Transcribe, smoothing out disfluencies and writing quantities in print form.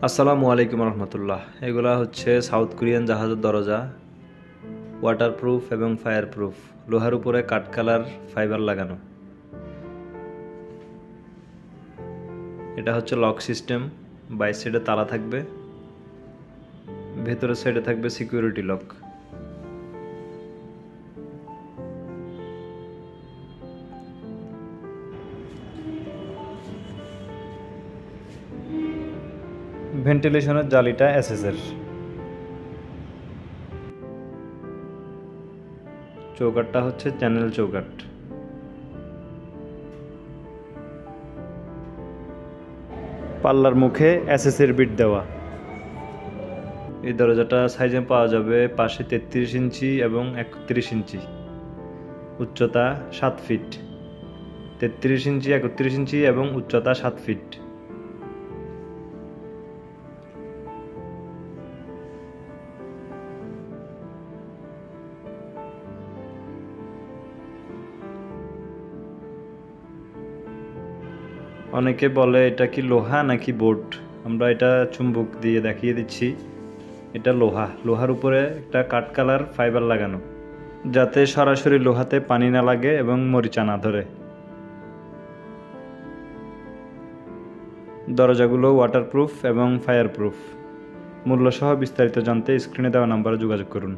আসসালামু আলাইকুম রহমতুল্লাহ। এগুলা হচ্ছে সাউথ কোরিয়ান জাহাজের দরজা, ওয়াটারপ্রুফ এবং ফায়ারপ্রুফ। লোহার উপরে কাঠ কালার ফাইবার লাগানো। এটা হচ্ছে লক সিস্টেম। বাইর সাইডে তালা থাকবে, ভেতরের সাইডে থাকবে সিকিউরিটি লক। ভেন্টিলেশনের জালিটা এসএসের। চৌকাঠটা হচ্ছে চ্যানেল চৌকাঠ। পাল্লার মুখে এসএসের বিট দেওয়া। এই দরজাটা সাইজে পাওয়া যাবে পাশে 33 ইঞ্চি এবং 31 ইঞ্চি। উচ্চতা 7 ফিট। 33 ইঞ্চি, 31 ইঞ্চি এবং উচ্চতা 7 ফিট। অনেকে বলে এটা কি লোহা নাকি বোর্ড। আমরা এটা চুম্বক দিয়ে দেখিয়ে দিচ্ছি। এটা লোহার উপরে একটা কাঠ কালার ফাইবার লাগানো, যাতে সরাসরি লোহাতে পানি না লাগে এবং মরিচা না ধরে। দরজাগুলো ওয়াটারপ্রুফ এবং ফায়ারপ্রুফ। মূল্য সহ বিস্তারিত জানতে স্ক্রিনে দেওয়া নাম্বারে যোগাযোগ করুন।